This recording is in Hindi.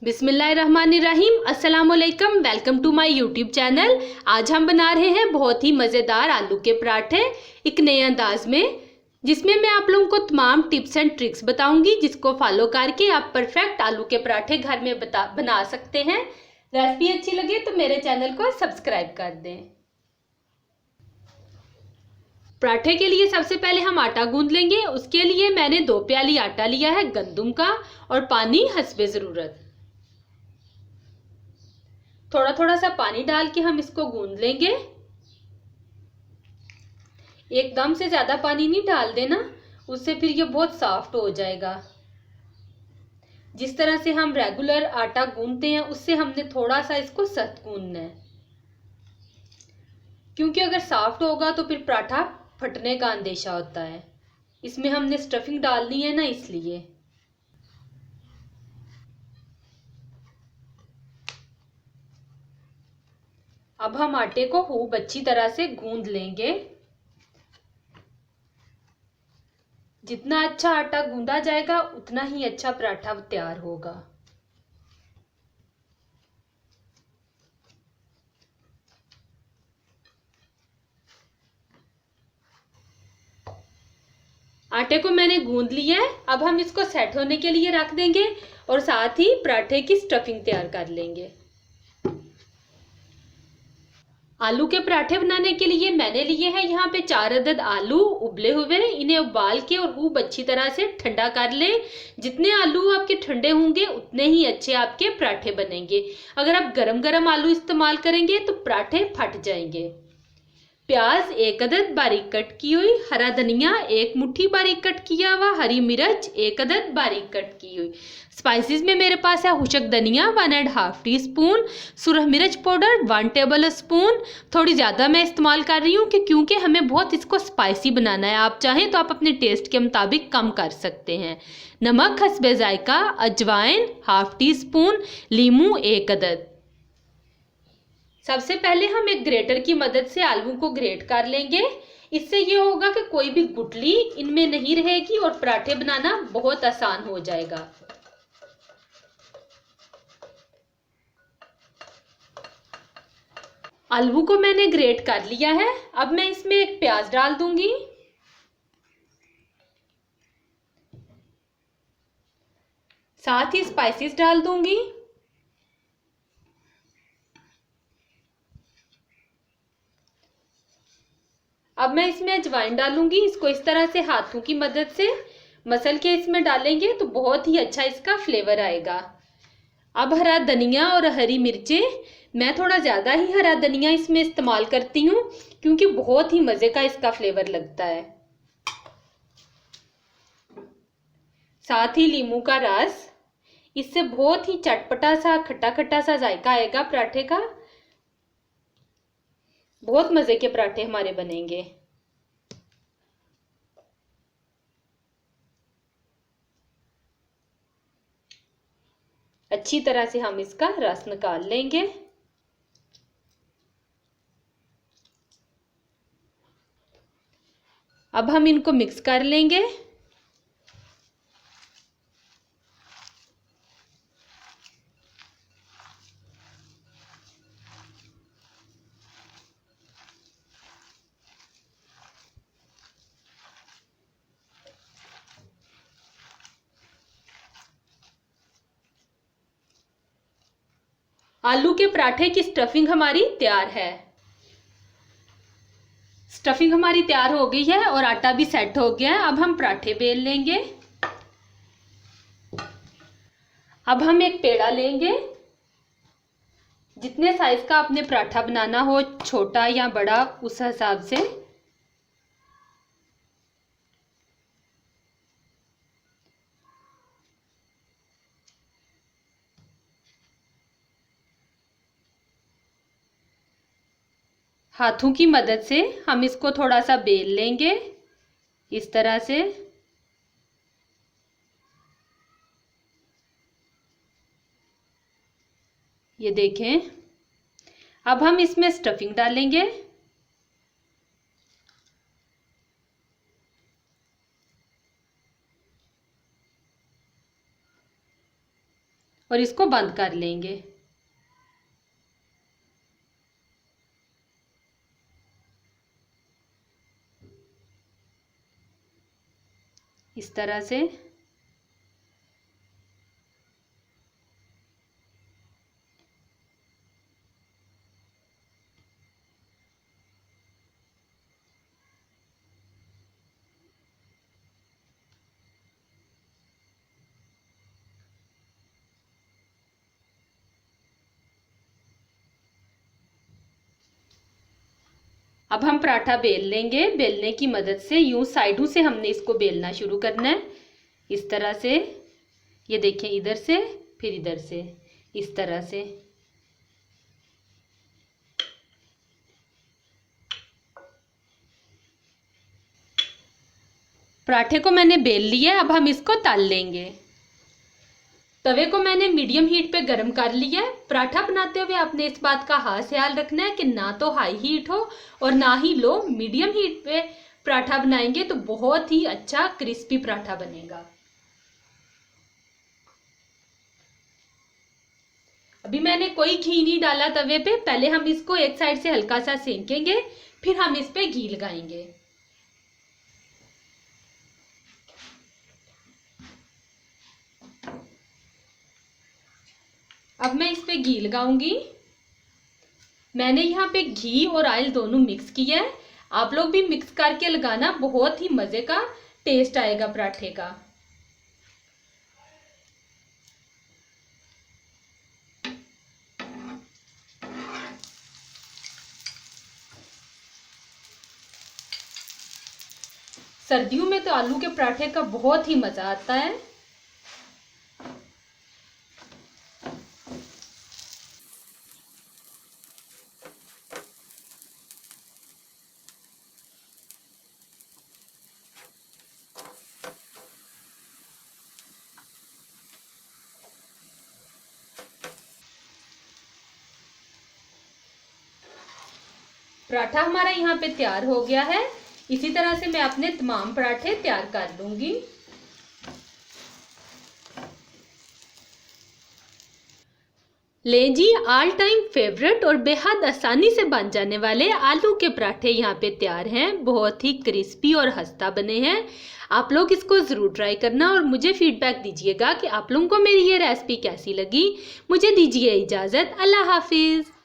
बिस्मिल्लाहिर्रहमानिर्रहीम। अस्सलाम वालेकुम। Welcome to my YouTube channel. आज हम बना रहे हैं बहुत ही मज़ेदार आलू के पराठे एक नए अंदाज में, जिसमें मैं आप लोगों को तमाम टिप्स एंड ट्रिक्स बताऊंगी, जिसको फॉलो करके आप परफेक्ट आलू के पराठे घर में बना सकते हैं। रेसिपी अच्छी लगे तो मेरे चैनल को सब्सक्राइब कर दें। पराठे के लिए सबसे पहले हम आटा गूंद लेंगे। उसके लिए मैंने 2 प्याली आटा लिया है गंदम का, और पानी हस्बे ज़रूरत। थोड़ा थोड़ा सा पानी डाल के हम इसको गूंद लेंगे। एकदम से ज्यादा पानी नहीं डाल देना, उससे फिर ये बहुत सॉफ्ट हो जाएगा। जिस तरह से हम रेगुलर आटा गूंदते हैं उससे हमने थोड़ा सा इसको सख्त गूंदना है, क्योंकि अगर सॉफ्ट होगा तो फिर पराठा फटने का अंदेशा होता है। इसमें हमने स्टफिंग डालनी है ना, इसलिए। अब हम आटे को खूब अच्छी तरह से गूंद लेंगे। जितना अच्छा आटा गूंदा जाएगा उतना ही अच्छा पराठा तैयार होगा। आटे को मैंने गूंद लिया है। अब हम इसको सेट होने के लिए रख देंगे और साथ ही पराठे की स्टफिंग तैयार कर लेंगे। आलू के पराठे बनाने के लिए मैंने लिए हैं यहाँ पे 4 अदद आलू उबले हुए। इन्हें उबाल के और खूब अच्छी तरह से ठंडा कर लें। जितने आलू आपके ठंडे होंगे उतने ही अच्छे आपके पराठे बनेंगे। अगर आप गरम गरम आलू इस्तेमाल करेंगे तो पराठे फट जाएंगे। प्याज 1 अदद बारीक कट की हुई, हरा धनिया 1 मुट्ठी बारीक कट किया हुआ, हरी मिर्च 1 अदद बारीक कट की हुई। स्पाइसेस में मेरे पास है हुशक धनिया 1.5 टीस्पून, सुरख मिर्च पाउडर 1 टेबल स्पून। थोड़ी ज़्यादा मैं इस्तेमाल कर रही हूँ क्योंकि हमें बहुत इसको स्पाइसी बनाना है। आप चाहें तो आप अपने टेस्ट के मुताबिक कम कर सकते हैं। नमक हस्बे जायका, अजवाइन 1/2 टीस्पून, लीमू 1 अदद। सबसे पहले हम एक ग्रेटर की मदद से आलू को ग्रेट कर लेंगे। इससे ये होगा कि कोई भी गुठली इनमें नहीं रहेगी और पराठे बनाना बहुत आसान हो जाएगा। आलू को मैंने ग्रेट कर लिया है। अब मैं इसमें एक प्याज डाल दूंगी। साथ ही स्पाइसेस डाल दूंगी। अब मैं इसमें अजवाइन डालूंगी। इसको इस तरह से हाथों की मदद से मसल के इसमें डालेंगे तो बहुत ही अच्छा इसका फ्लेवर आएगा। अब हरा धनिया और हरी मिर्चें, मैं थोड़ा ज़्यादा ही हरा धनिया इसमें इस्तेमाल करती हूँ क्योंकि बहुत ही मज़े का इसका फ्लेवर लगता है। साथ ही लीमू का रस, इससे बहुत ही चटपटा सा खट्टा खट्टा सा जायका आएगा पराठे का। बहुत मज़े के पराठे हमारे बनेंगे। अच्छी तरह से हम इसका रस निकाल लेंगे। अब हम इनको मिक्स कर लेंगे। आलू के पराठे की स्टफिंग हमारी तैयार है। स्टफिंग हमारी तैयार हो गई है और आटा भी सेट हो गया है। अब हम पराठे बेल लेंगे। अब हम एक पेड़ा लेंगे। जितने साइज का आपने पराठा बनाना हो, छोटा या बड़ा, उस हिसाब से। हाथों की मदद से हम इसको थोड़ा सा बेल लेंगे इस तरह से। ये देखें। अब हम इसमें स्टफिंग डालेंगे। और इसको बंद कर लेंगे। इस तरह से। अब हम पराठा बेल लेंगे। बेलने की मदद से यूं साइडों से हमने इसको बेलना शुरू करना है, इस तरह से। ये देखें, इधर से फिर इधर से, इस तरह से। पराठे को मैंने बेल लिया, अब हम इसको तल लेंगे। तवे को मैंने मीडियम हीट पे गरम कर लिया है। पराठा बनाते हुए आपने इस बात का खास ख्याल रखना है कि ना तो हाई हीट हो और ना ही लो। मीडियम हीट पे पराठा बनाएंगे तो बहुत ही अच्छा क्रिस्पी पराठा बनेगा। अभी मैंने कोई घी नहीं डाला तवे पे। पहले हम इसको एक साइड से हल्का सा सेंकेंगे, फिर हम इस पे घी लगाएंगे। अब मैं इस पे घी लगाऊंगी। मैंने यहाँ पे घी और ऑयल दोनों मिक्स किया है। आप लोग भी मिक्स करके लगाना, बहुत ही मजे का टेस्ट आएगा पराठे का। सर्दियों में तो आलू के पराठे का बहुत ही मजा आता है। पराठा हमारा यहाँ पे तैयार हो गया है। इसी तरह से मैं अपने तमाम पराठे तैयार कर लूंगी। ले जी, ऑल टाइम फेवरेट और बेहद आसानी से बन जाने वाले आलू के पराठे यहाँ पे तैयार हैं। बहुत ही क्रिस्पी और खस्ता बने हैं। आप लोग इसको ज़रूर ट्राई करना और मुझे फीडबैक दीजिएगा कि आप लोगों को मेरी ये रेसिपी कैसी लगी। मुझे दीजिए इजाज़त। अल्लाह हाफिज़।